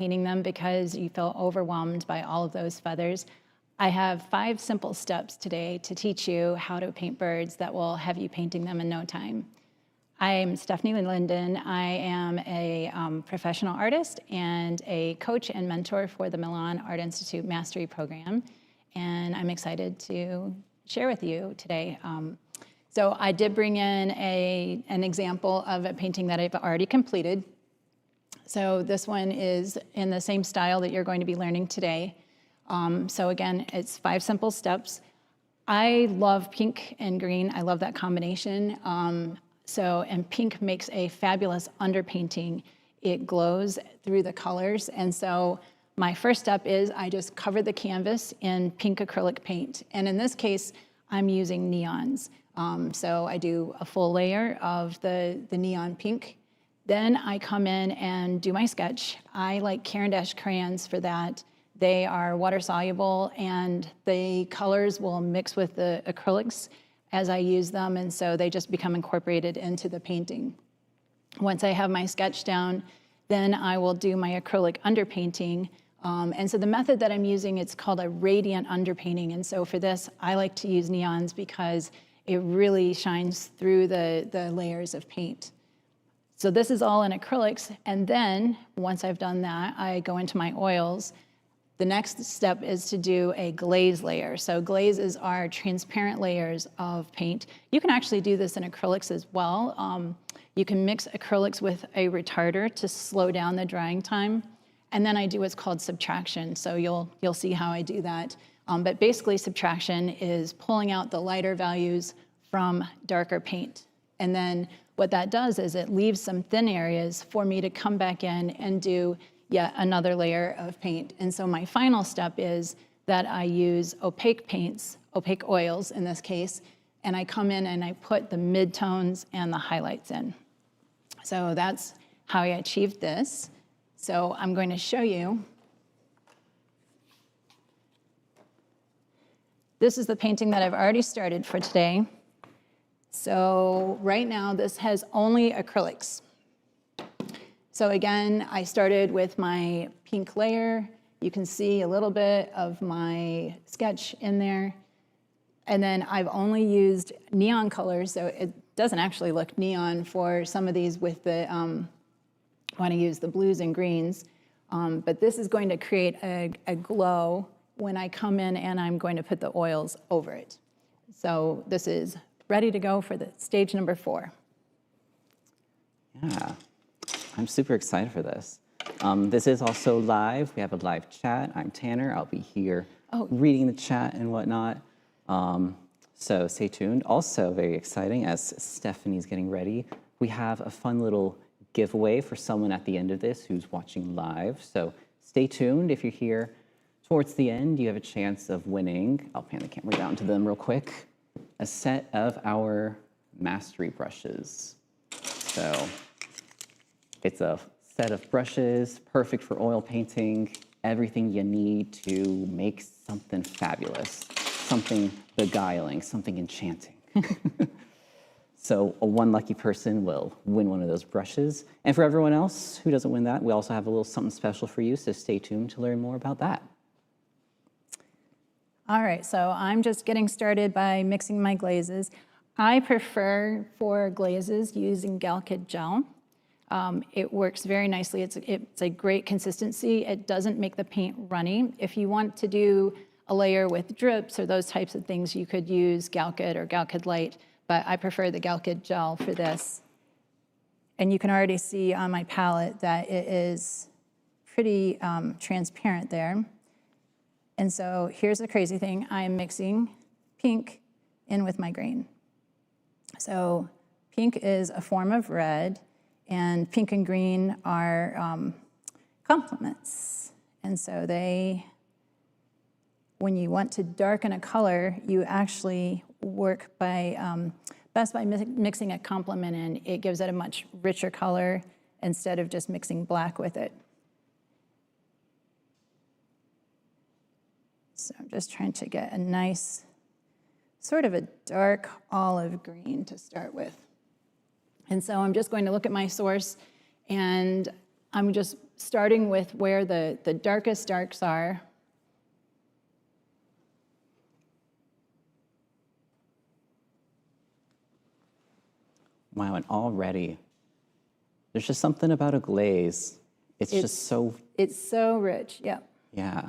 painting them because you feel overwhelmed by all of those feathers, I have 5 simple steps today to teach you how to paint birds that will have you painting them in no time. I'm Stephanie Linden. I am a professional artist and a coach and mentor for the Milan Art Institute Mastery Program, and I'm excited to share with you today. So I did bring in an example of a painting that I've already completed. So this one is in the same style that you're going to be learning today. So again, it's 5 simple steps. I love pink and green. I love that combination. And pink makes a fabulous underpainting. It glows through the colors. And so my first step is I just cover the canvas in pink acrylic paint. And in this case, I'm using neons. So I do a full layer of the neon pink. Then I come in and do my sketch. I like Caran crayons for that. They are water soluble and the colors will mix with the acrylics as I use them, and so they just become incorporated into the painting. Once I have my sketch down, then I will do my acrylic underpainting. And so the method that I'm using, it's called a radiant underpainting. And so for this, I like to use neons because it really shines through the layers of paint. So this is all in acrylics. And then once I've done that, I go into my oils. The next step is to do a glaze layer. So glazes are transparent layers of paint. You can actually do this in acrylics as well. You can mix acrylics with a retarder to slow down the drying time. And then I do what's called subtraction. So you'll see how I do that. But basically subtraction is pulling out the lighter values from darker paint. And then what that does is it leaves some thin areas for me to come back in and do yet another layer of paint. And so my final step is that I use opaque paints, opaque oils in this case, and I come in and I put the midtones and the highlights in. So that's how I achieved this. So I'm going to show you. This is the painting that I've already started for today. So right now this has only acrylics. So again, I started with my pink layer. You can see a little bit of my sketch in there. And then I've only used neon colors, so it doesn't actually look neon for some of these with the, want to use the blues and greens. But this is going to create a glow when I come in and I'm going to put the oils over it. So this is ready to go for the stage number 4. Yeah. I'm super excited for this. This is also live. We have a live chat. I'm Tanner. I'll be here reading the chat and whatnot. So stay tuned. Also very exciting, as Stephanie's getting ready, we have a fun little giveaway for someone at the end of this who's watching live. So stay tuned. If you're here towards the end, you have a chance of winning. I'll pan the camera down to them real quick. A set of our mastery brushes. So it's a set of brushes, perfect for oil painting, everything you need to make something fabulous, something beguiling, something enchanting. So one lucky person will win one of those brushes. And for everyone else who doesn't win that, we also have a little something special for you, so stay tuned to learn more about that. All right, so I'm just getting started by mixing my glazes. I prefer for glazes using Galkid gel. It works very nicely. It's a great consistency. It doesn't make the paint runny. If you want to do a layer with drips or those types of things, you could use Galkid or Galkid Light, but I prefer the Galkid gel for this. And you can already see on my palette that it is pretty transparent there. And so here's the crazy thing. I'm mixing pink in with my green. So pink is a form of red, and pink and green are complements. And so when you want to darken a color, you actually work best by mixing a complement in. It gives it a much richer color instead of just mixing black with it. So I'm just trying to get a nice, sort of a dark olive green to start with. And so I'm just going to look at my source, and I'm just starting with where the darkest darks are. Wow, and already, there's just something about a glaze. It's just so... It's so rich, yeah. Yeah.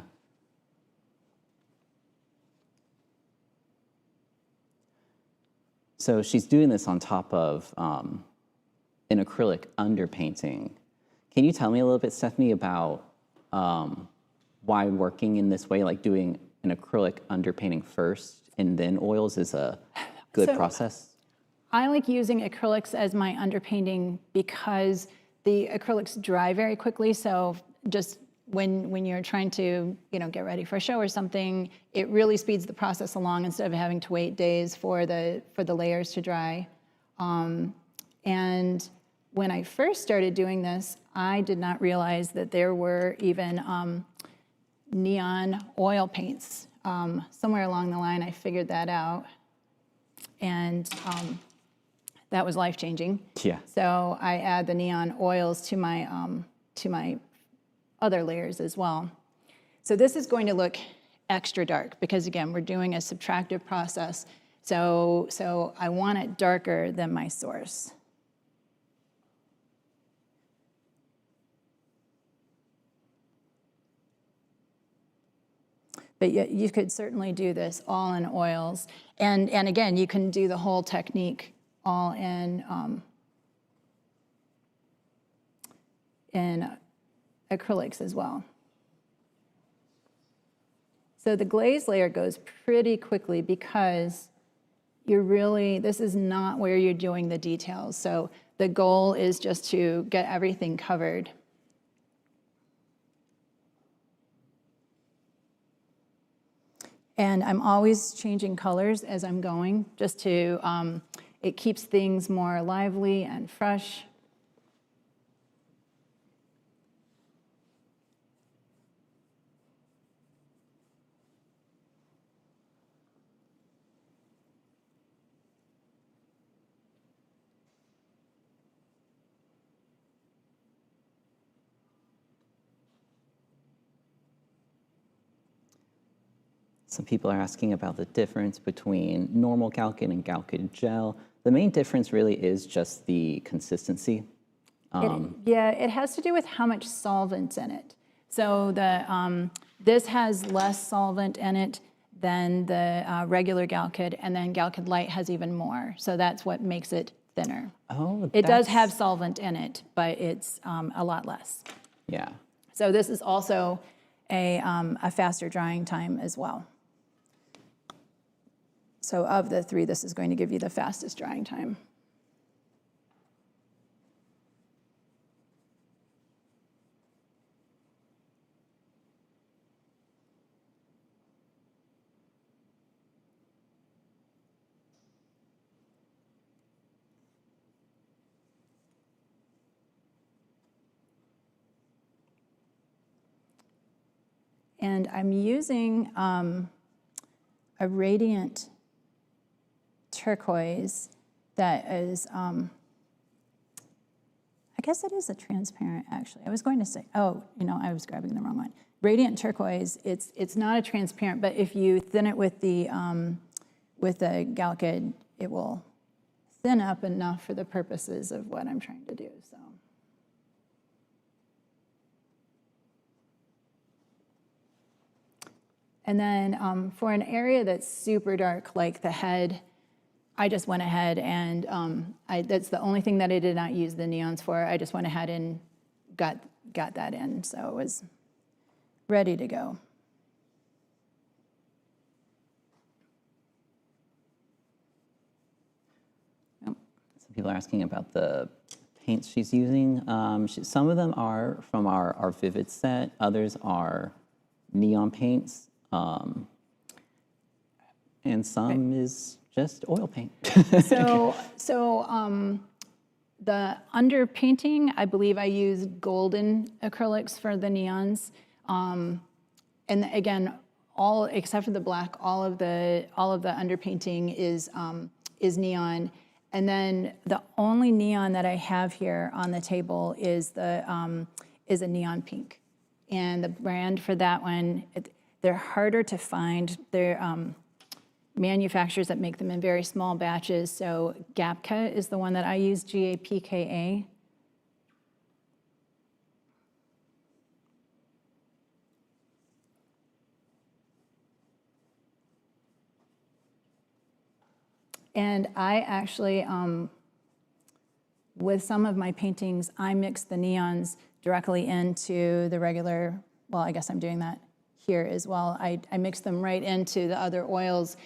So she's doing this on top of an acrylic underpainting. Can you tell me a little bit, Stephanie, about why working in this way, like doing an acrylic underpainting first and then oils is a good process? I like using acrylics as my underpainting because the acrylics dry very quickly. So just when you're trying to get ready for a show or something, it really speeds the process along instead of having to wait days for the layers to dry. And when I first started doing this, I did not realize that there were even neon oil paints. Somewhere along the line, I figured that out. And that was life-changing. Yeah. So I add the neon oils to my other layers as well. So this is going to look extra dark because, again, we're doing a subtractive process. So I want it darker than my source. But you could certainly do this all in oils. And again, you can do the whole technique all in acrylics as well. So the glaze layer goes pretty quickly because this is not where you're doing the details. So the goal is just to get everything covered. And I'm always changing colors as I'm going, just to, it keeps things more lively and fresh. Some people are asking about the difference between normal Galkid and Galkid gel. The main difference really is just the consistency. It has to do with how much solvent's in it. So this has less solvent in it than the regular Galkid, and then Galkid Light has even more. So that's what makes it thinner. Oh, it does have solvent in it, but it's a lot less. Yeah. So this is also a faster drying time as well. So of the three, this is going to give you the fastest drying time. And I'm using a radiant turquoise that is, I guess it is a transparent, actually. I was going to say, I was grabbing the wrong one. Radiant turquoise, it's not a transparent, but if you thin it with the Galkid, it will thin up enough for the purposes of what I'm trying to do, so. And then for an area that's super dark, like the head, I just went ahead and that's the only thing that I did not use the neons for. I just went ahead and got that in, so it was ready to go. Some people are asking about the paints she's using. Some of them are from our Vivid set. Others are neon paints. And some is just oil paint. So the underpainting, I believe I used golden acrylics for the neons. And again, all except for the black, all of the underpainting is neon. And then the only neon that I have here on the table is is a neon pink. And the brand for that one, they're harder to find. They're manufacturers that make them in very small batches. So Gapka is the one that I use, Gapka. And I actually, with some of my paintings, I mix the neons directly into the regular, well, I guess I'm doing that here as well. I mix them right into the other oils.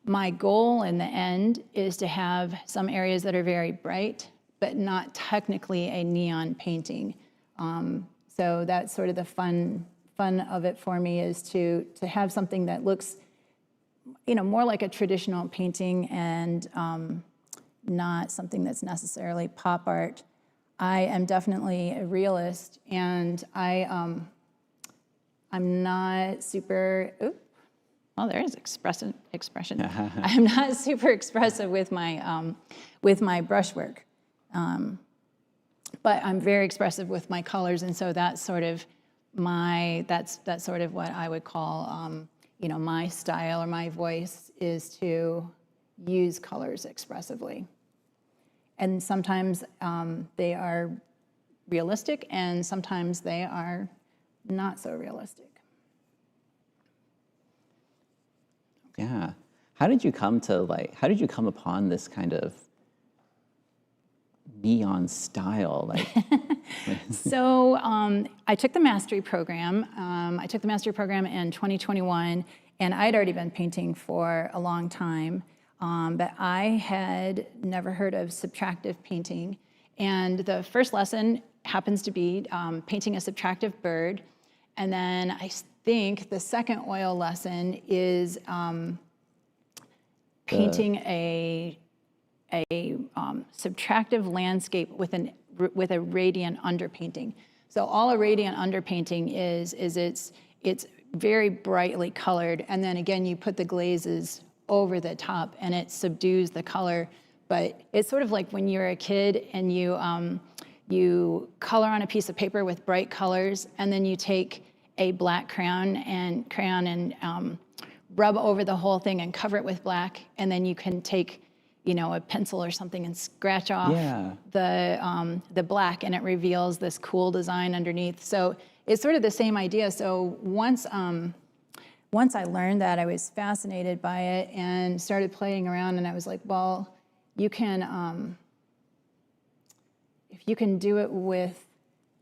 My goal in the end is to have some areas that are very bright, but not technically a neon painting. So that's sort of the fun of it for me, is to have something that looks, you know, more like a traditional painting and not something that's necessarily pop art. I am definitely a realist, and I'm not super, well, there is expression. I'm not super expressive with my brushwork, but I'm very expressive with my colors, and so that's sort of that's sort of what I would call, you know, my style or my voice, is to use colors expressively. And sometimes they are realistic, and sometimes they are not so realistic. Yeah. How did you come upon this kind of neon style? So I took the mastery program. I took the mastery program in 2021, and I'd already been painting for a long time, but I had never heard of subtractive painting. And the first lesson happens to be painting a subtractive bird. And then I think the second oil lesson is painting a subtractive landscape with a radiant underpainting. So all a radiant underpainting is it's very brightly colored, and then again you put the glazes over the top and it subdues the color. But it's sort of like when you're a kid and you color on a piece of paper with bright colors, and then you take a black crayon and rub over the whole thing and cover it with black, and then you can take, you know, a pencil or something and scratch off the black, and it reveals this cool design underneath. So it's sort of the same idea. So once I learned that, I was fascinated by it and started playing around, and I was like, well, you can, if you can do it with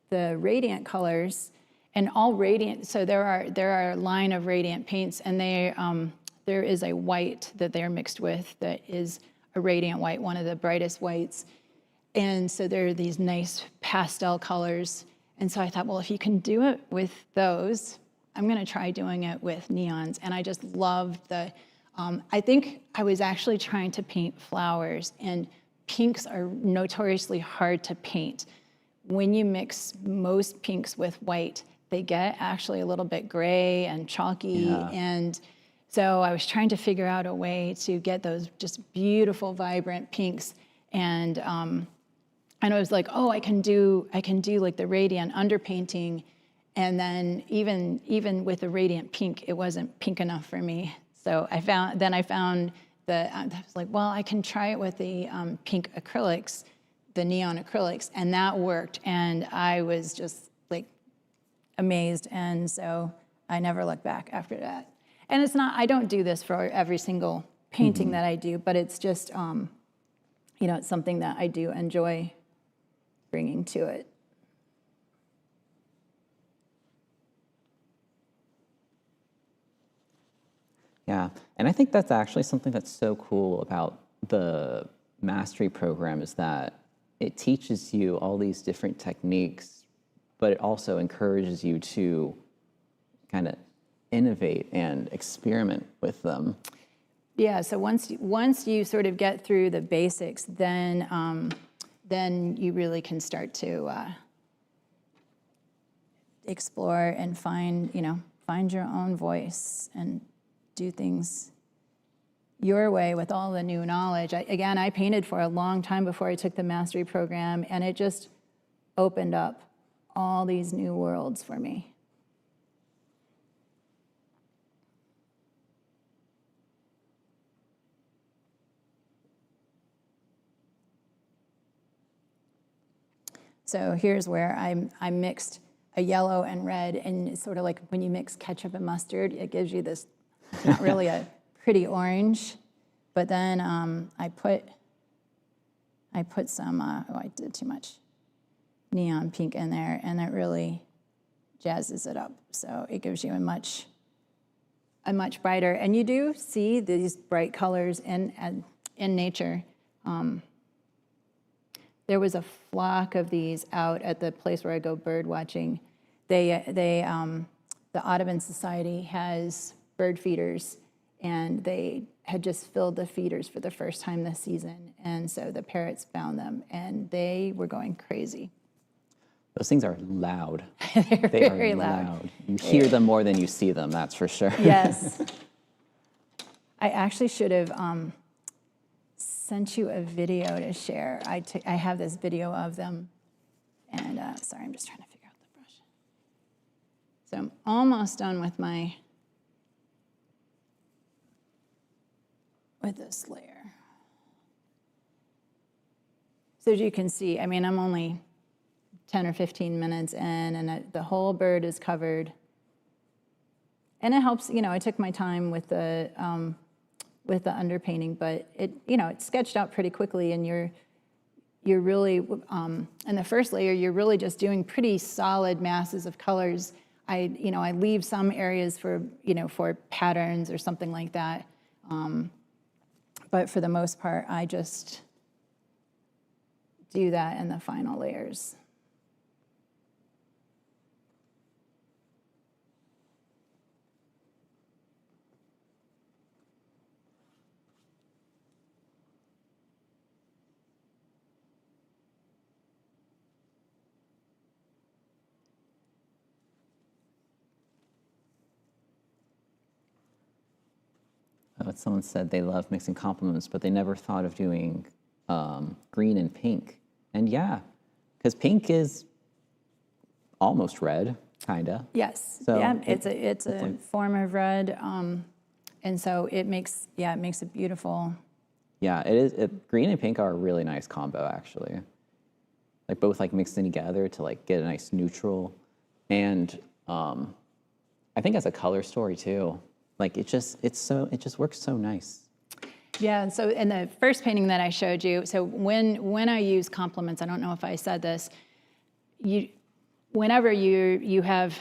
the radiant colors, and all radiant, so there are a line of radiant paints, and there is a white that they're mixed with that is a radiant white, one of the brightest whites. And so there are these nice pastel colors. And so I thought, well, if you can do it with those, I'm gonna try doing it with neons. And I just loved I think I was actually trying to paint flowers, and pinks are notoriously hard to paint. When you mix most pinks with white, they get actually a little bit gray and chalky. And so I was trying to figure out a way to get those just beautiful, vibrant pinks. And I was like, oh, I can do like the radiant underpainting. And then even with the radiant pink, it wasn't pink enough for me. So I found I was like, well, I can try it with the pink acrylics, the neon acrylics, and that worked. And I was just like amazed. And so I never looked back after that. And it's not, I don't do this for every single painting that I do, but it's just, you know, it's something that I do enjoy bringing to it. Yeah, and I think that's actually something that's so cool about the mastery program, is that it teaches you all these different techniques, but it also encourages you to kind of innovate and experiment with them. Yeah, so once you sort of get through the basics, then you really can start to explore and find your own voice and do things your way with all the new knowledge. I painted for a long time before I took the mastery program, and it just opened up all these new worlds for me. So here's where I mixed a yellow and red, and it's sort of like when you mix ketchup and mustard, it gives you this, not really a pretty orange, but then I put some, oh, I did too much neon pink in there, and it really jazzes it up. So it gives you a much brighter, and you do see these bright colors in nature. There was a flock of these out at the place where I go bird watching. The Audubon Society has bird feeders, and they had just filled the feeders for the first time this season. And so the parrots found them, and they were going crazy. Those things are loud. They're They very are loud. You hear them more than you see them, that's for sure. Yes. I actually should have sent you a video to share. I have this video of them. And sorry, I'm just trying to figure out the brush. So I'm almost done with this layer. So as you can see, I mean, I'm only 10 or 15 minutes in, and the whole bird is covered. And it helps, you know, I took my time with the underpainting, but it, you know, it's sketched out pretty quickly, and you're really, in the first layer, you're really just doing pretty solid masses of colors. I leave some areas for, you know, for patterns or something like that. But for the most part, I just do that in the final layers. Someone said they love mixing complements, but they never thought of doing green and pink. And yeah, because pink is almost red, kinda. Yes. So yeah, it's a form of red, and so it makes a beautiful. Yeah, it is. Green and pink are a really nice combo, actually. Like both like mixing together to like get a nice neutral, and I think as a color story too. Like it just works so nice. Yeah, and so in the first painting that I showed you, so when I use complements, I don't know if I said this, whenever you have,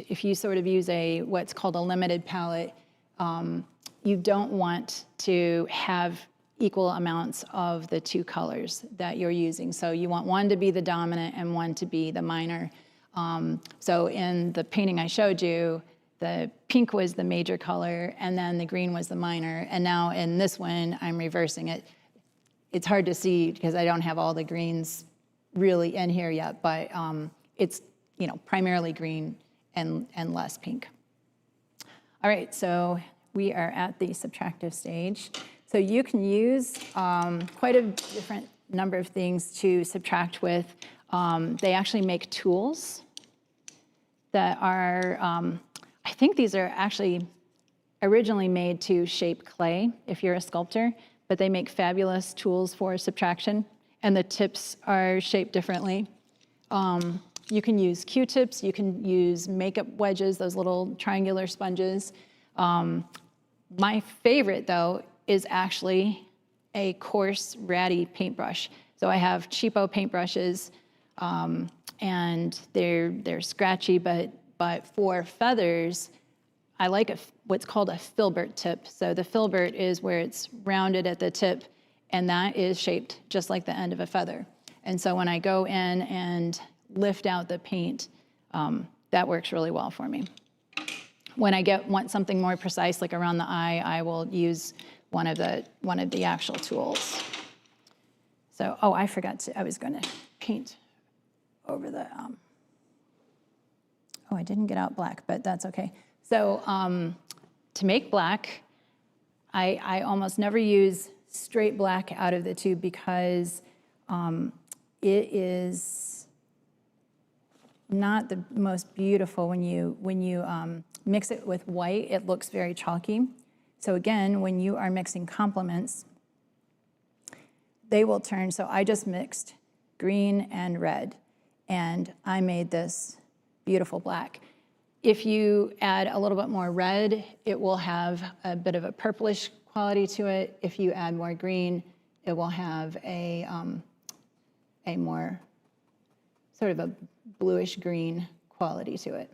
if you sort of use what's called a limited palette, you don't want to have equal amounts of the two colors that you're using. So you want one to be the dominant and one to be the minor. So in the painting I showed you, the pink was the major color, and then the green was the minor. And now in this one, I'm reversing it. It's hard to see because I don't have all the greens really in here yet, but it's, you know, primarily green and less pink. All right, so we are at the subtractive stage. So you can use quite a different number of things to subtract with. They actually make tools that are, I think these are actually originally made to shape clay if you're a sculptor, but they make fabulous tools for subtraction, and the tips are shaped differently. You can use Q-tips, you can use makeup wedges, those little triangular sponges. My favorite, though, is actually a coarse, ratty paintbrush. So I have cheapo paintbrushes, and they're scratchy, but for feathers, I like what's called a filbert tip. So the filbert is where it's rounded at the tip, and that is shaped just like the end of a feather. And so when I go in and lift out the paint, that works really well for me. When I want something more precise, like around the eye, I will use one of the actual tools. So, oh, I forgot I was going to paint over the. Oh, I didn't get out black, but that's okay. So to make black, I almost never use straight black out of the tube because it is not the most beautiful. When you mix it with white, it looks very chalky. So again, when you are mixing complements, they will turn. So I just mixed green and red, and I made this beautiful black. If you add a little bit more red, it will have a bit of a purplish quality to it. If you add more green, it will have a more sort of a bluish green quality to it.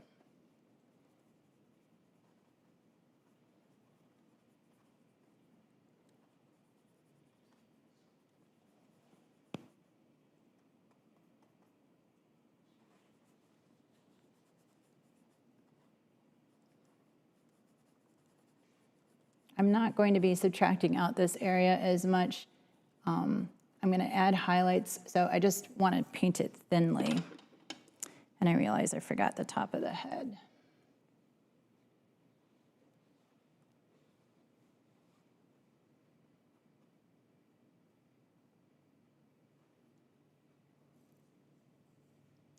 I'm not going to be subtracting out this area as much. I'm going to add highlights, so I just want to paint it thinly. And I realize I forgot the top of the head.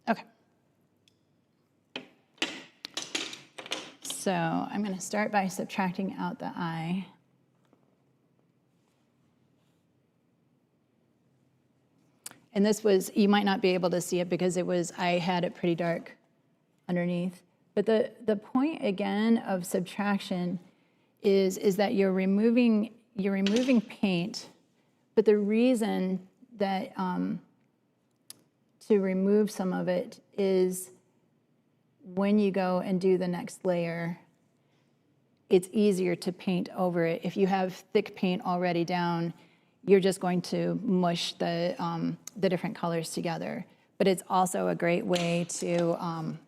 Okay. So I'm going to start by subtracting out the eye. And this was, you might not be able to see it because it was, I had it pretty dark underneath. But the point again of subtraction is that you're removing paint, but the reason that to remove some of it is when you go and do the next layer, it's easier to paint over it. If you have thick paint already down, you're just going to mush the different colors together. But it's also a great way to, I don't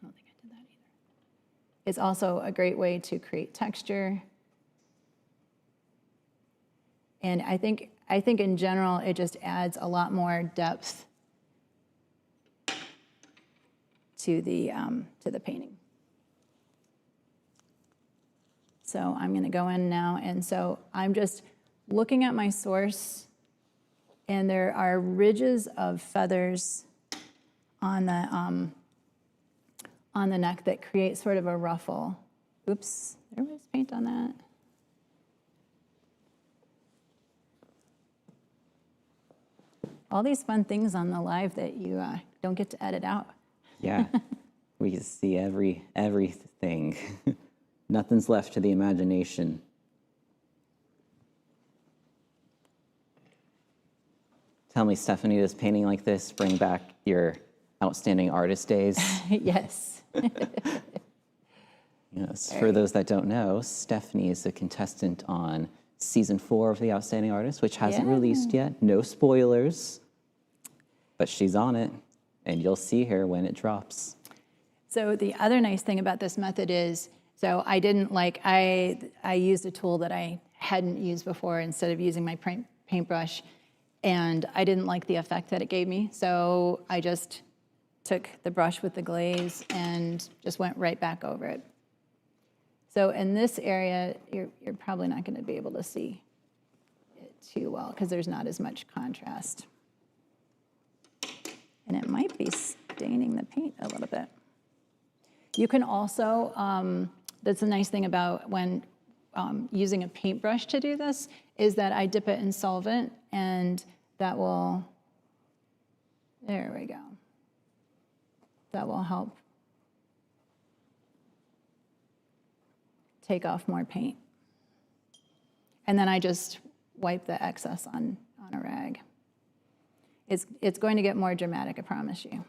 think I did that either. It's also a great way to create texture. And I think in general, it just adds a lot more depth to the painting. So I'm going to go in now, and so I'm just looking at my source, and there are ridges of feathers on the neck that create sort of a ruffle. Oops, there was paint on that. All these fun things on the live that you don't get to edit out. Yeah, we can see everything. Nothing's left to the imagination. Tell me, Stephanie, does painting like this bring back your outstanding artist days? Yes. Yes. For those that don't know, Stephanie is a contestant on season 4 of The Outstanding Artist, which hasn't released yet. No spoilers, but she's on it, and you'll see her when it drops. So the other nice thing about this method is, so I used a tool that I hadn't used before instead of using my paintbrush, and I didn't like the effect that it gave me. So I just took the brush with the glaze and just went right back over it. So in this area, you're probably not going to be able to see it too well because there's not as much contrast. And it might be staining the paint a little bit. You can also, that's the nice thing about when using a paintbrush to do this, is that I dip it in solvent, and that will, there we go. That will help take off more paint. And then I just wipe the excess on a rag. It's going to get more dramatic, I promise you.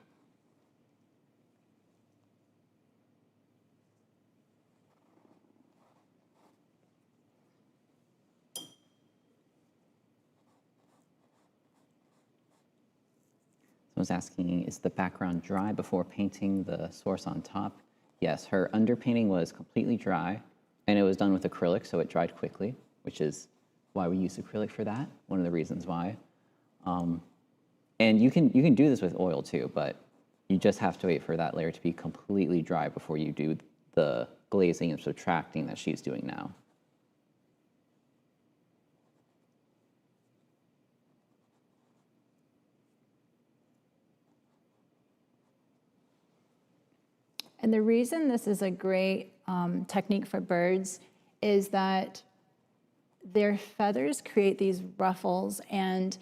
Someone's asking, is the background dry before painting the source on top? Yes, her underpainting was completely dry, and it was done with acrylic, so it dried quickly, which is why we use acrylic for that, one of the reasons why. And you can do this with oil too, but you just have to wait for that layer to be completely dry before you do the glazing and subtracting that she's doing now. And the reason this is a great technique for birds is that their feathers create these ruffles, and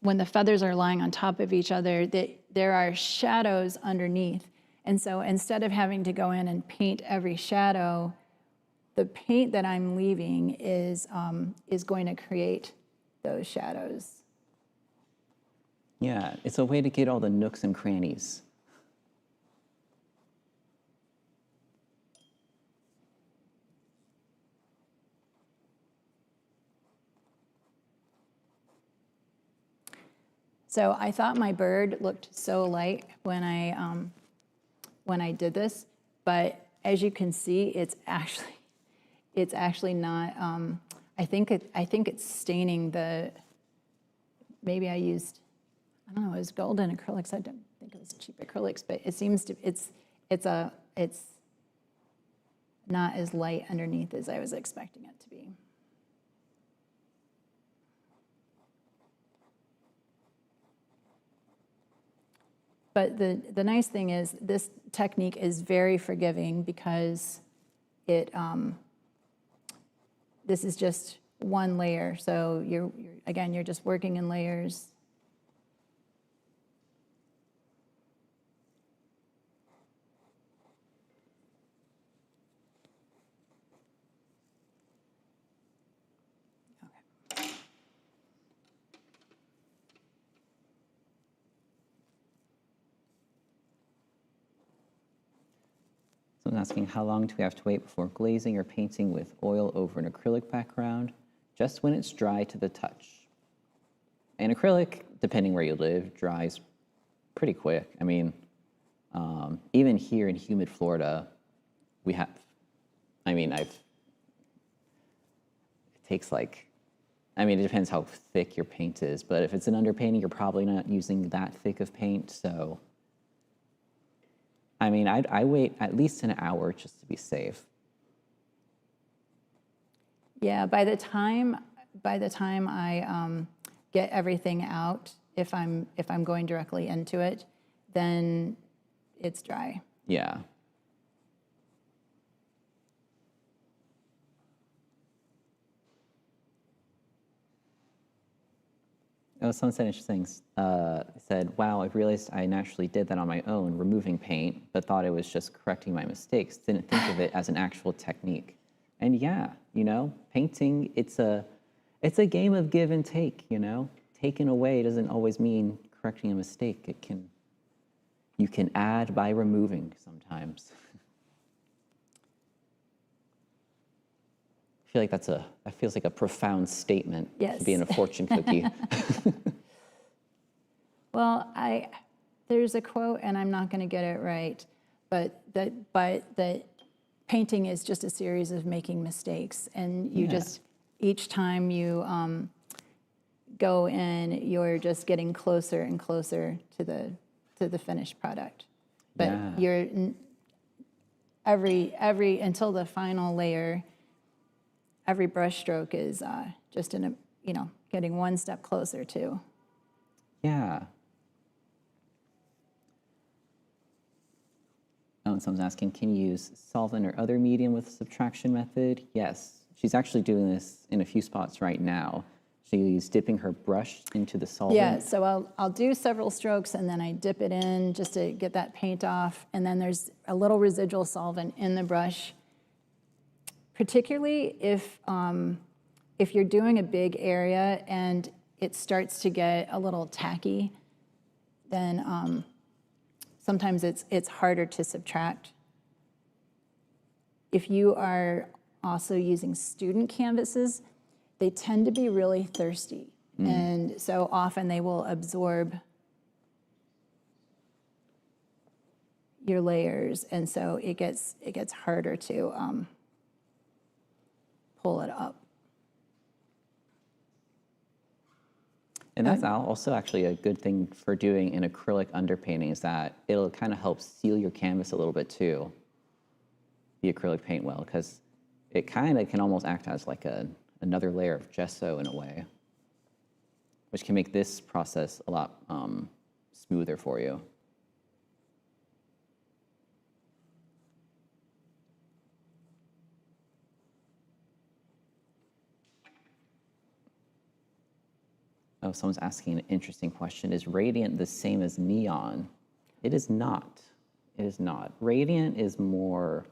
when the feathers are lying on top of each other, there are shadows underneath. And so instead of having to go in and paint every shadow, the paint that I'm leaving is going to create those shadows. Yeah, it's a way to get all the nooks and crannies. So I thought my bird looked so light when I did this, but as you can see, it's actually not. I think it's staining the. Maybe I used, I don't know, it was golden acrylics. I don't think it was cheap acrylics, but it seems to it's not as light underneath as I was expecting it to be. But the nice thing is this technique is very forgiving because this is just one layer. So you're just working in layers. Someone's asking, how long do we have to wait before glazing or painting with oil over an acrylic background? Just when it's dry to the touch. And acrylic, depending where you live, dries pretty quick. I mean, even here in humid Florida, we have, it takes it depends how thick your paint is, but if it's an underpainting, you're probably not using that thick of paint, so. I wait at least an hour just to be safe. Yeah, by the time I get everything out, if I'm going directly into it, then it's dry. Yeah. Oh, someone said interesting. Said, wow, I've realized I naturally did that on my own, removing paint, but thought it was just correcting my mistakes. Didn't think of it as an actual technique. And yeah, painting, it's a game of give and take, Taking away doesn't always mean correcting a mistake. You can add by removing sometimes. I feel like that feels like a profound statement Yes. to be in a fortune cookie. Well, there's a quote, and I'm not going to get it right, but that painting is just a series of making mistakes, and you just each time you go in, you're just getting closer and closer to the finished product. But you're every until the final layer. Every brush stroke is just getting one step closer to. Yeah. Oh, and someone's asking, can you use solvent or other medium with the subtraction method? Yes. She's actually doing this in a few spots right now. She's dipping her brush into the solvent. Yeah, so I'll do several strokes, and then I dip it in just to get that paint off, and then there's a little residual solvent in the brush. Particularly if you're doing a big area and it starts to get a little tacky, then sometimes it's harder to subtract. If you are also using student canvases, they tend to be really thirsty, and so often they will absorb your layers, and so it gets harder to pull it up. And that's also actually a good thing for doing an acrylic underpainting, is that it'll kind of help seal your canvas a little bit too, the acrylic paint will, because it kind of can almost act as like another layer of gesso in a way, which can make this process a lot smoother for you. Oh, someone's asking an interesting question. Is radiant the same as neon? It is not. It is not. Radiant is more,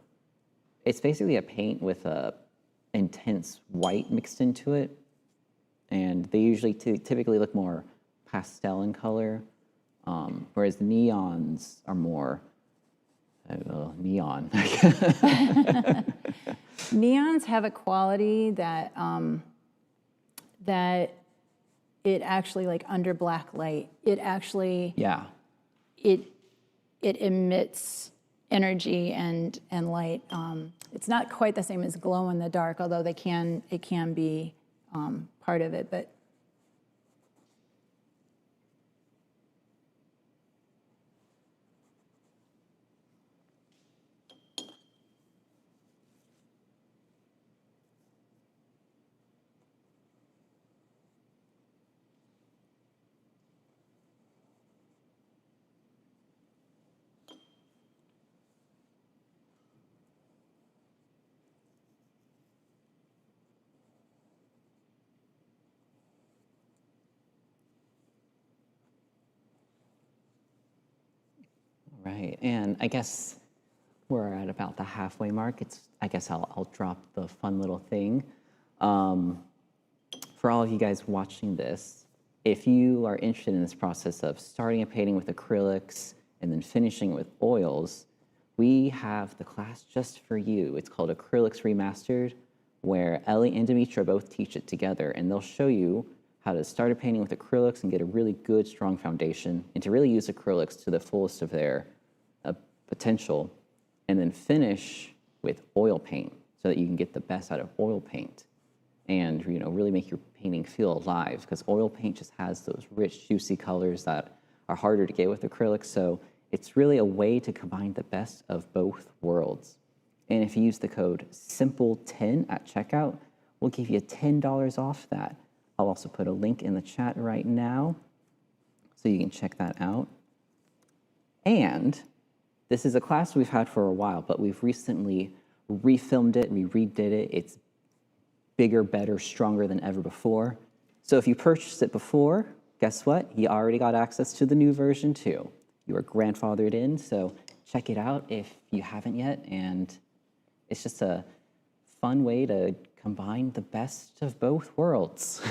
it's basically a paint with a intense white mixed into it. And they usually typically look more pastel in color, whereas neons are more neon. Neons have a quality that that it actually, like under black light, it actually Yeah. it emits energy and light. It's not quite the same as glow in the dark, although it can be part of it. But Right, and I guess we're at about the halfway mark. I guess I'll drop the fun little thing. For all of you guys watching this, if you are interested in this process of starting a painting with acrylics and then finishing it with oils, we have the class just for you. It's called Acrylics Remastered, where Ellie and Demetra both teach it together, and they'll show you how to start a painting with acrylics and get a really good, strong foundation, and to really use acrylics to the fullest of their potential, and then finish with oil paint so that you can get the best out of oil paint and really make your painting feel alive, because oil paint just has those rich, juicy colors that are harder to get with acrylics. So it's really a way to combine the best of both worlds. And if you use the code SIMPLE10 at checkout, we'll give you $10 off that. I'll also put a link in the chat right now so you can check that out. And this is a class we've had for a while, but we've recently refilmed it, we redid it. It's bigger, better, stronger than ever before. So if you purchased it before, guess what? You already got access to the new version too. You are grandfathered in, so check it out if you haven't yet. And it's just a fun way to combine the best of both worlds.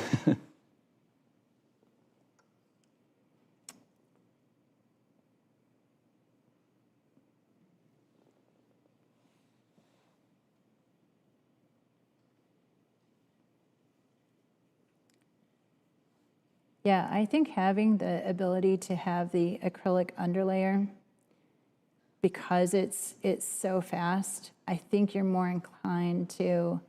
yeah, I think having the ability to have the acrylic underlayer, because it's so fast, I think you're more inclined to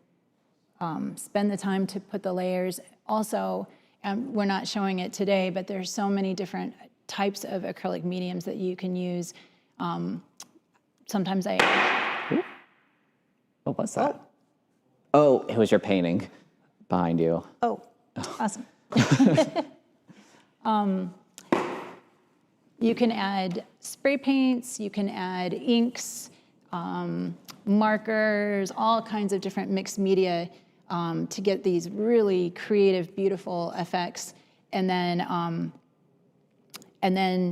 spend the time to put the layers. Also, we're not showing it today, but there's so many different types of acrylic mediums that you can use. Sometimes What was that? Oh, it was your painting behind you. Oh, awesome. You can add spray paints, you can add inks, markers, all kinds of different mixed media to get these really creative, beautiful effects. And then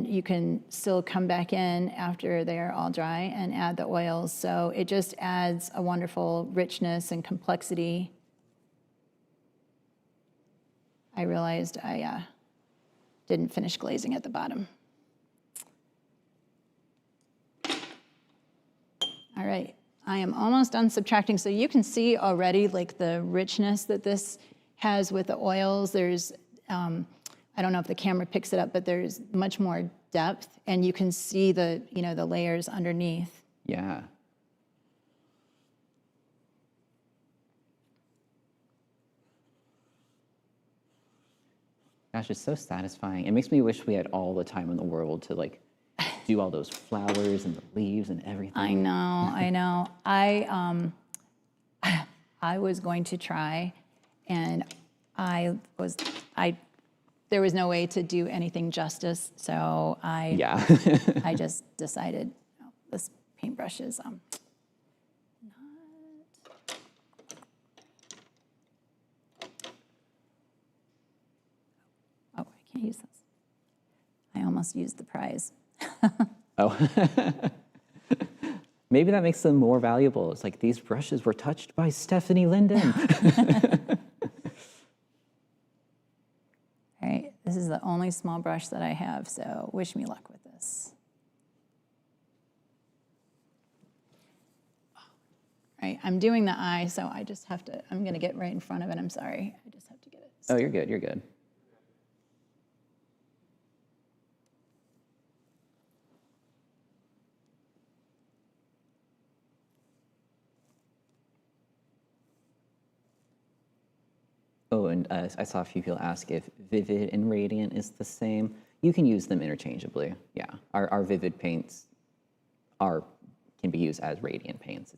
you can still come back in after they're all dry and add the oils. So it just adds a wonderful richness and complexity. I realized I didn't finish glazing at the bottom. All right, I am almost done subtracting. So you can see already like the richness that this has with the oils. There's, I don't know if the camera picks it up, but there's much more depth, and you can see the, the layers underneath. Yeah. Gosh, it's so satisfying. It makes me wish we had all the time in the world to like do all those flowers and the leaves and everything. I know. I was going to try, and there was no way to do anything justice, so I just decided, no, this paintbrush is not. use this. I almost used the prize. Oh. Maybe that makes them more valuable. It's like, these brushes were touched by Stephanie Linden. All right, this is the only small brush that I have, so wish me luck with this. All right, I'm doing the eye, so I just have to, I'm gonna get right in front of it, I'm sorry. I just have to get it. Oh, you're good, you're good. Oh, and I saw a few people ask if Vivid and Radiant is the same. You can use them interchangeably. Yeah, our Vivid paints can be used as Radiant paints.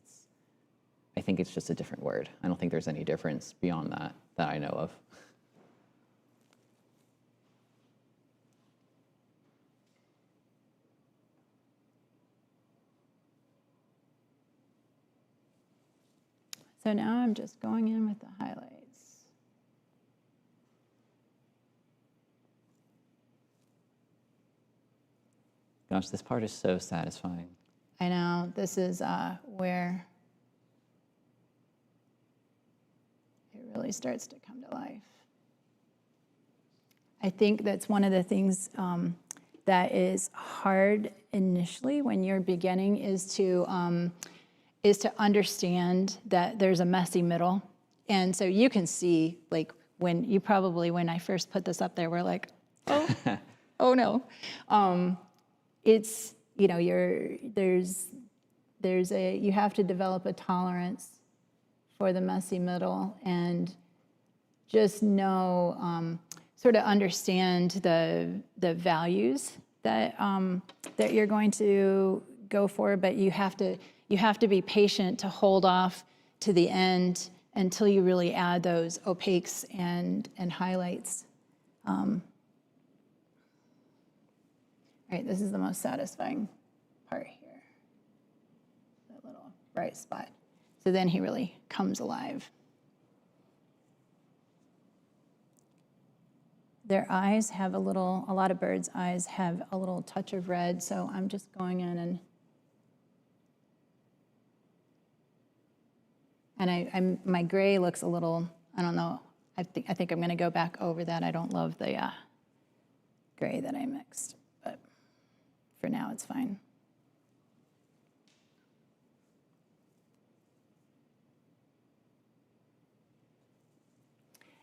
I think it's just a different word. I don't think there's any difference beyond that I know of. So now I'm just going in with the highlights. Gosh, this part is so satisfying. I know, this is where it really starts to come to life. I think that's one of the things that is hard initially when you're beginning is to understand that there's a messy middle. And so you can see, like, when I first put this up there, we're like, oh, oh no. It's, you know, you have to develop a tolerance for the messy middle and just know, sort of understand the values that that you're going to go for, but you have to be patient to hold off to the end until you really add those opaques and highlights. Right, this is the most satisfying part here, that little bright spot. So then he really comes alive. Their eyes have a lot of birds' eyes have a little touch of red, so I'm just going in and my gray looks a little, I don't know, I think I'm gonna go back over that. I don't love the gray that I mixed, but for now it's fine.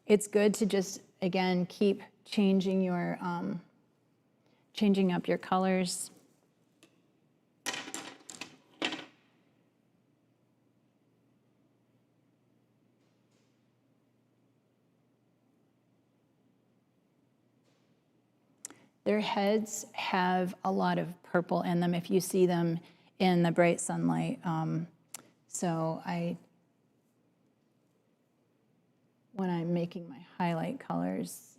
It's good to just, again, keep changing up your colors. Their heads have a lot of purple in them if you see them in the bright sunlight. When I'm making my highlight colors,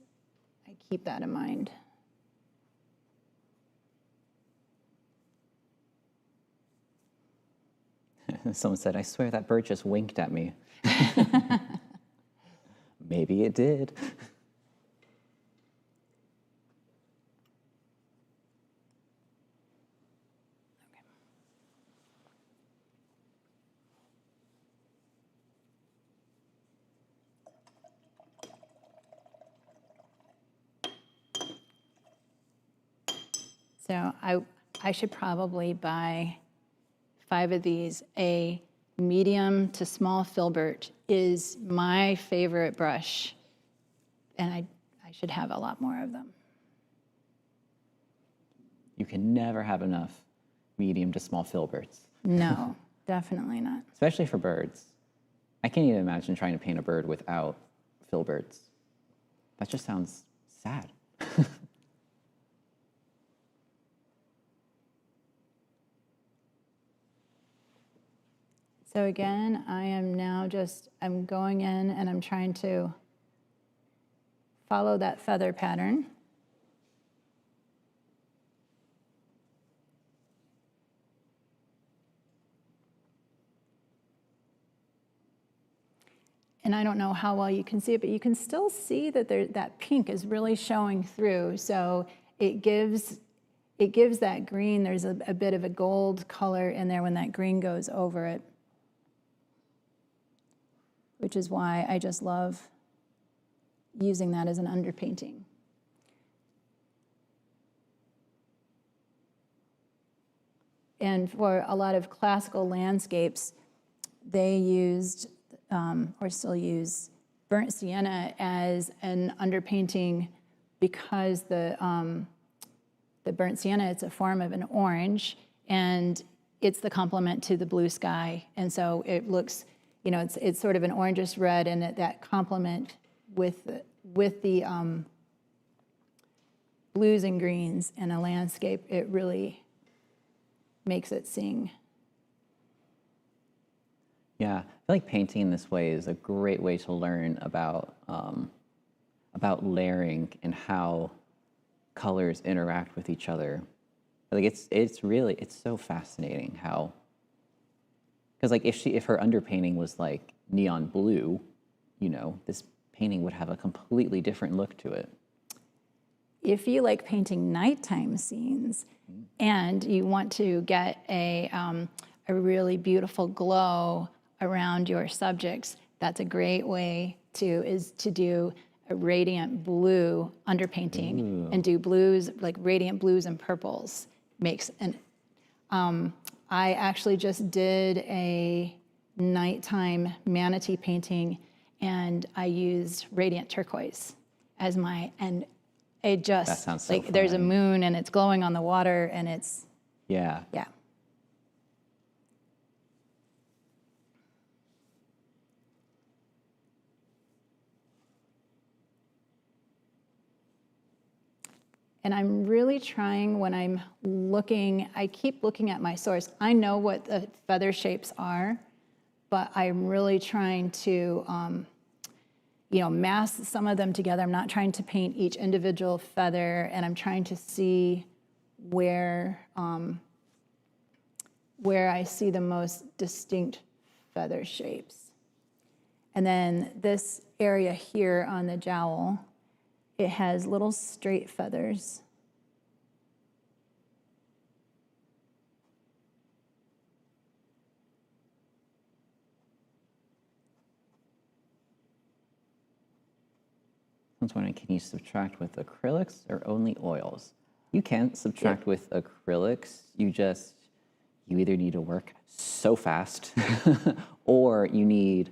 I keep that in mind. Someone said, I swear that bird just winked at me. Maybe it did. So I should probably buy 5 of these. A medium to small filbert is my favorite brush, and I should have a lot more of them. You can never have enough medium to small filberts. No, definitely not. Especially for birds. I can't even imagine trying to paint a bird without filberts. That just sounds sad. So again, I am now I'm going in and I'm trying to follow that feather pattern. and I don't know how well you can see it, but you can still see that that pink is really showing through. So it gives that green, there's a bit of a gold color in there when that green goes over it, which is why I just love using that as an underpainting. And for a lot of classical landscapes, they used, or still use, burnt sienna as an underpainting because the burnt sienna, it's a form of an orange, and it's the complement to the blue sky. And so it looks, you know, it's sort of an orangish red, and that complement with the blues and greens in a landscape, it really makes it sing. Yeah, I feel like painting this way is a great way to learn about layering and how colors interact with each other. Like it's so fascinating how, because like if her underpainting was like neon blue, you know, this painting would have a completely different look to it. If you like painting nighttime scenes and you want to get a really beautiful glow around your subjects, that's a great way to do a radiant blue underpainting and do blues, like radiant blues and purples. I actually just did a nighttime manatee painting, and I used radiant turquoise as and it just, that sounds so like there's a fun. moon and it's glowing on the water, and it's, Yeah. yeah. And I'm really trying when I'm looking, I keep looking at my source. I know what the feather shapes are, but I'm really trying to, you know, mass some of them together. I'm not trying to paint each individual feather, and I'm trying to see where I see the most distinct feather shapes. And then this area here on the jowl, it has little straight feathers. I was wondering, can you subtract with acrylics or only oils? You can subtract with acrylics. You either need to work so fast or you need,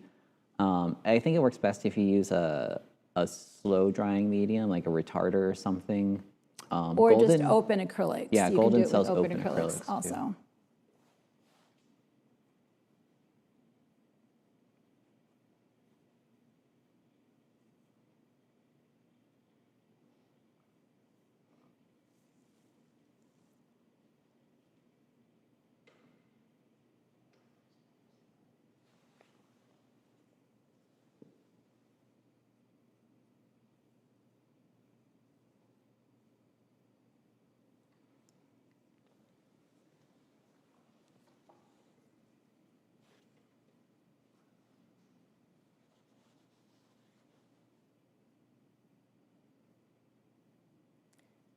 I think it works best if you use a slow drying medium, like a retarder or something. Or just open acrylics. Yeah, you Golden can do it sells with open acrylics also. too.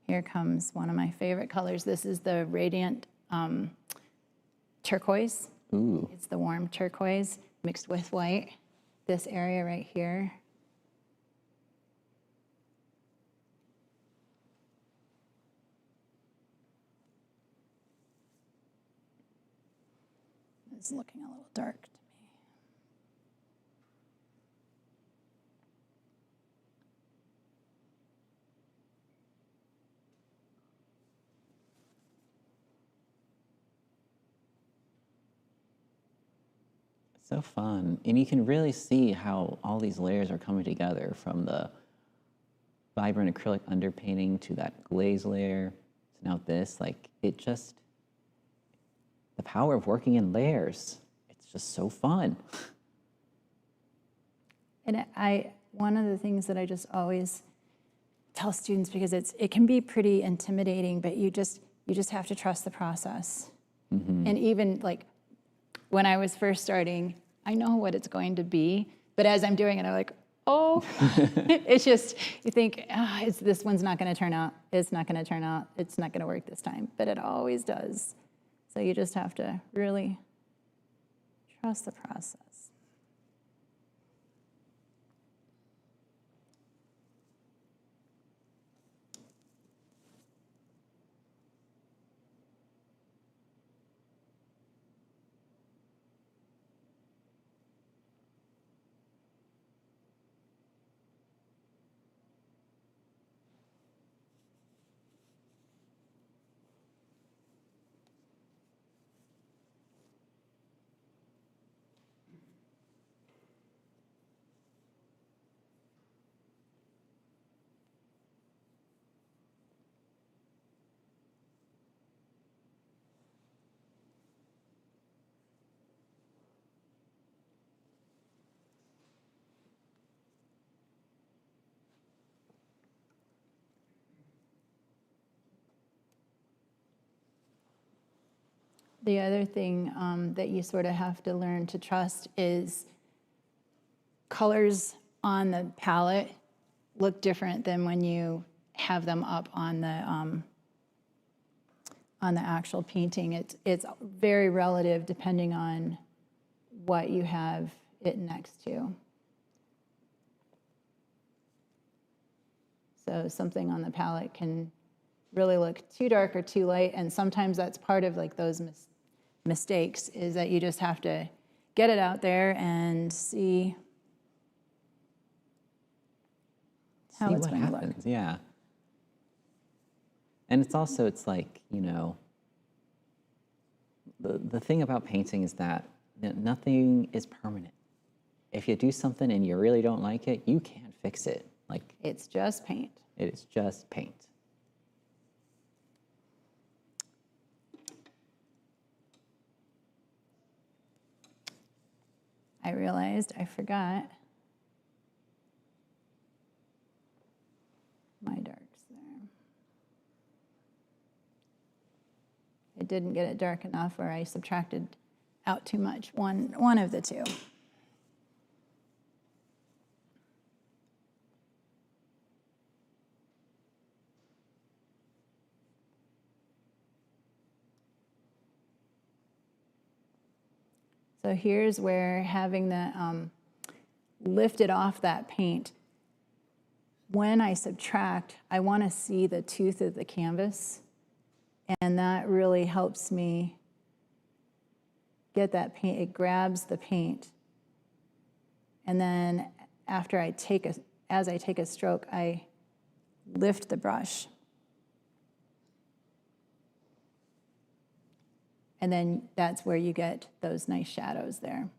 Here comes one of my favorite colors. This is the radiant turquoise. Ooh. It's the warm turquoise mixed with white. This area right here. It's looking a little dark to me. So fun. And you can really see how all these layers are coming together, from the vibrant acrylic underpainting to that glaze layer to now this. Like, it just, the power of working in layers. It's just so fun. And one of the things that I just always tell students, because it can be pretty intimidating, but you just have to trust the process. And even like when I was first starting, I know what it's going to be. But as I'm doing it, I'm like, oh, it's just, you think, this one's not going to turn out. It's not going to turn out. It's not going to work this time. But it always does. So you just have to really trust the process. The other thing that you sort of have to learn to trust is colors on the palette look different than when you have them up on the actual painting. It's very relative depending on what you have it next to. So something on the palette can really look too dark or too light, and sometimes that's part of like those mistakes, is that you just have to get it out there and see how it's going to look. Yeah. And it's also, it's like, you know, the thing about painting is that nothing is permanent. If you do something and you really don't like it, you can't fix it. Like, it's just paint. It is just paint. I realized I forgot my darks there. I didn't get it dark enough, or I subtracted out too much, one of the two. So here's where having the lifted off that paint, when I subtract, I want to see the tooth of the canvas, and that really helps me get that paint. It grabs the paint, and then after as I take a stroke, I lift the brush. And then that's where you get those nice shadows there.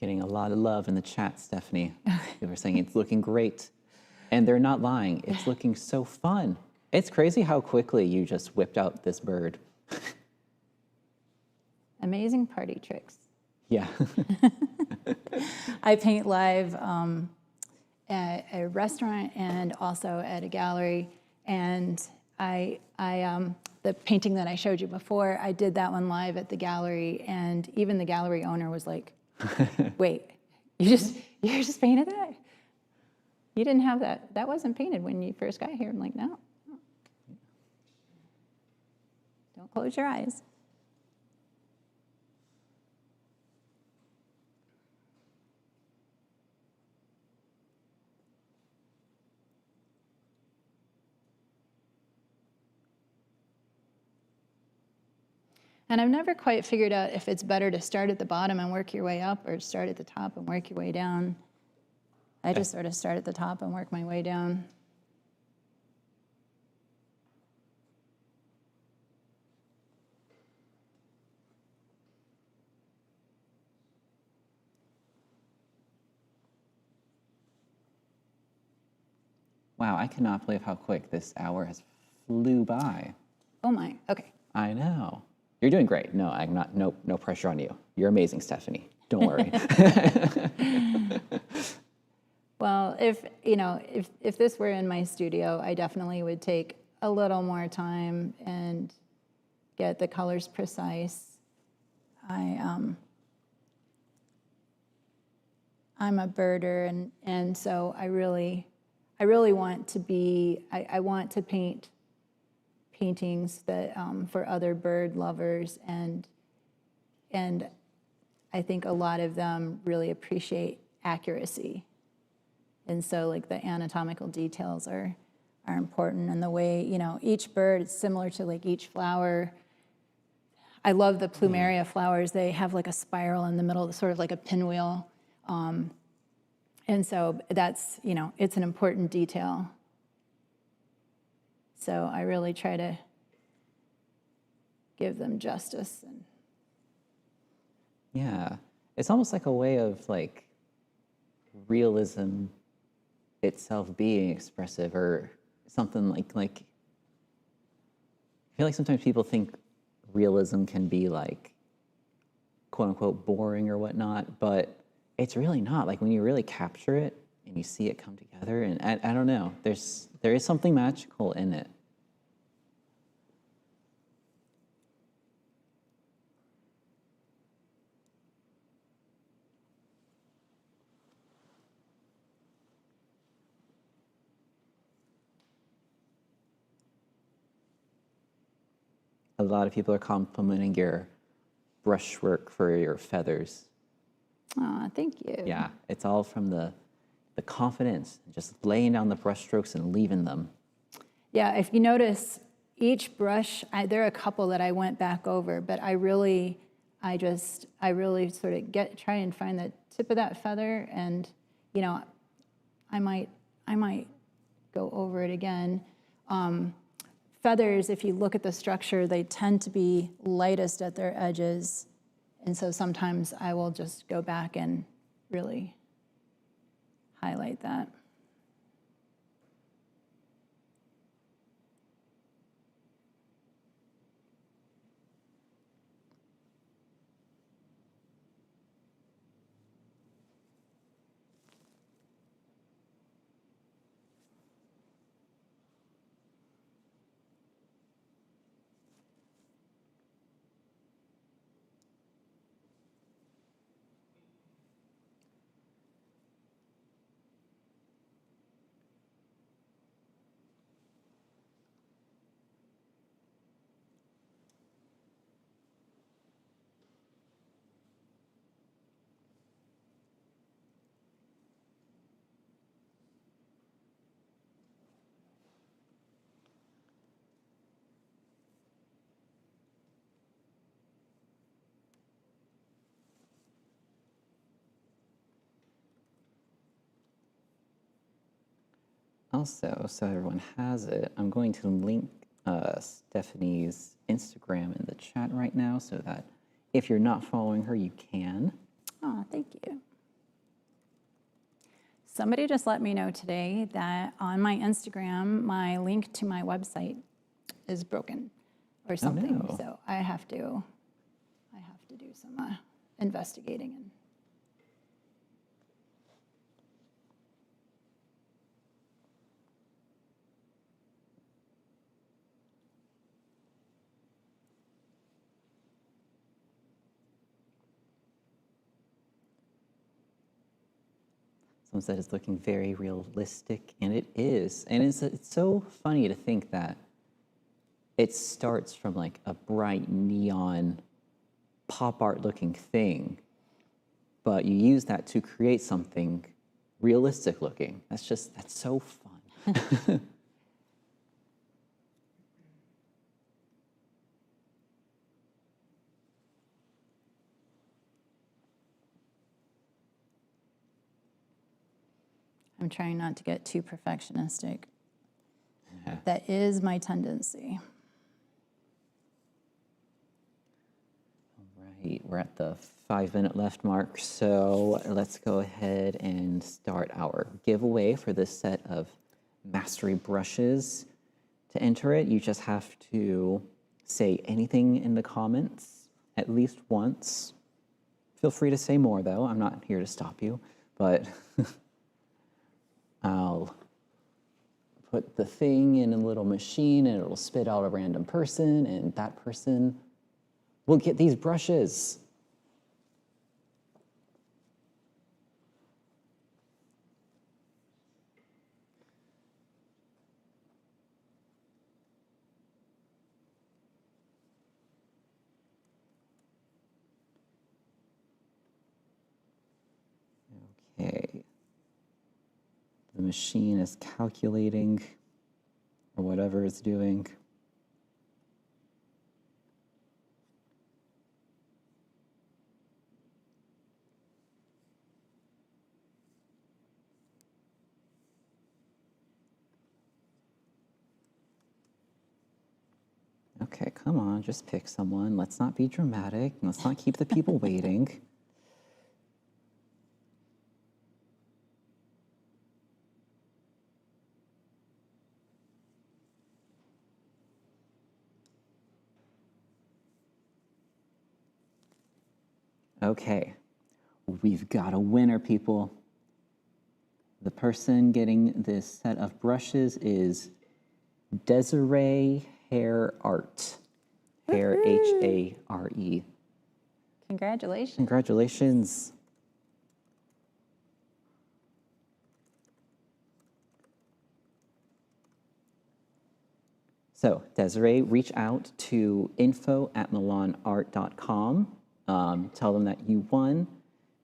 Getting a lot of love in the chat, Stephanie. People are saying it's looking great. And they're not lying. It's looking so fun. It's crazy how quickly you just whipped out this bird. Amazing party tricks. Yeah. I paint live at a restaurant and also at a gallery. And the painting that I showed you before, I did that one live at the gallery. And even the gallery owner was like, wait, you just painted that? You didn't have that. That wasn't painted when you first got here. I'm like, no. Don't close your eyes. And I've never quite figured out if it's better to start at the bottom and work your way up, or start at the top and work your way down. I just sort of start at the top and work my way down. Wow, I cannot believe how quick this hour has flew by. Oh my, okay. I know. You're doing great. No, I'm not, no pressure on you. You're amazing, Stephanie. Don't worry. Well, if this were in my studio, I definitely would take a little more time and get the colors precise. I'm a birder, and so I really want to be. I want to paint paintings that for other bird lovers, and I think a lot of them really appreciate accuracy. And so like the anatomical details are important, and the way, each bird is similar to like each flower. I love the plumeria flowers. They have like a spiral in the middle, sort of like a pinwheel. And so that's, it's an important detail. So I really try to give them justice. Yeah, it's almost like a way of like realism itself being expressive, or something like I feel like sometimes people think realism can be like quote unquote boring or whatnot, but it's really not. Like when you really capture it and you see it come together, and I don't know, there is something magical in it. A lot of people are complimenting your brushwork for your feathers. Oh, thank you. Yeah, it's all from the confidence, just laying down the brush strokes and leaving them. Yeah, if you notice, each brush, there are a couple that I went back over, but I really sort of try and find the tip of that feather, and I might go over it again. Feathers, if you look at the structure, they tend to be lightest at their edges, and so sometimes I will just go back and really highlight that. Also, so everyone has it, I'm going to link Stephanie's Instagram in the chat right now, so that if you're not following her, you can. Oh, thank you. Somebody just let me know today that on my Instagram, my link to my website is broken or something. no. So I have to do some investigating. And Someone said it's looking very realistic, and it is. And it's so funny to think that it starts from like a bright neon pop art looking thing, but you use that to create something realistic looking. That's so fun. I'm trying not to get too perfectionistic. That is my tendency. All right, we're at the 5-minute left mark, so let's go ahead and start our giveaway for this set of mastery brushes. To enter it, you just have to say anything in the comments at least once. Feel free to say more, though. I'm not here to stop you, but I'll put the thing in a little machine and it'll spit out a random person, and that person will get these brushes. Okay. The machine is calculating, or whatever it's doing. Okay, come on, just pick someone. Let's not be dramatic. Let's not keep the people waiting. Okay, we've got a winner, people. The person getting this set of brushes is Desiree Hair Art. Hair, H-A-R-E. Congratulations. Congratulations. So, Desiree, reach out to info@milanart.com. Tell them that you won,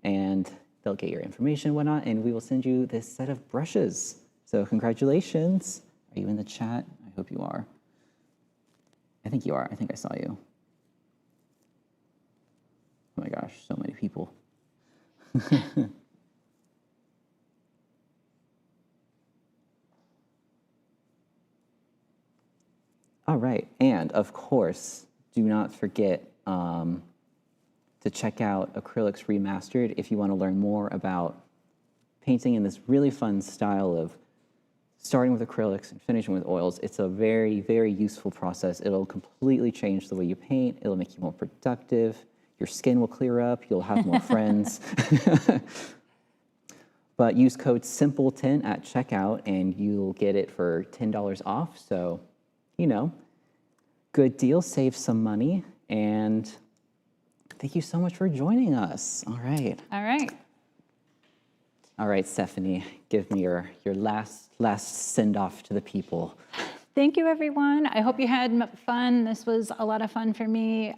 and they'll get your information and whatnot, and we will send you this set of brushes. So congratulations. Are you in the chat? I hope you are. I think you are. I think I saw you. Oh my gosh, so many people. All right, and of course, do not forget to check out Acrylics Remastered if you want to learn more about painting in this really fun style of starting with acrylics and finishing with oils. It's a very, very useful process. It'll completely change the way you paint. It'll make you more productive. Your skin will clear up. You'll have more friends. But use code SIMPLETIN at checkout and you'll get it for $10 off. So, you know, good deal, save some money, and thank you so much for joining us. All right. All right. All right, Stephanie, give me your last send-off to the people. Thank you, everyone. I hope you had fun. This was a lot of fun for me.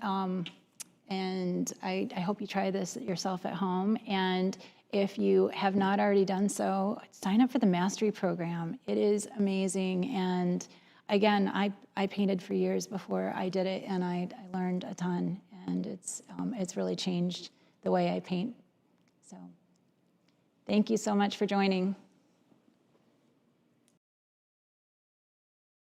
And I hope you try this yourself at home. And if you have not already done so, sign up for the Mastery Program. It is amazing. And again, I painted for years before I did it, and I learned a ton. And it's really changed the way I paint. So thank you so much for joining.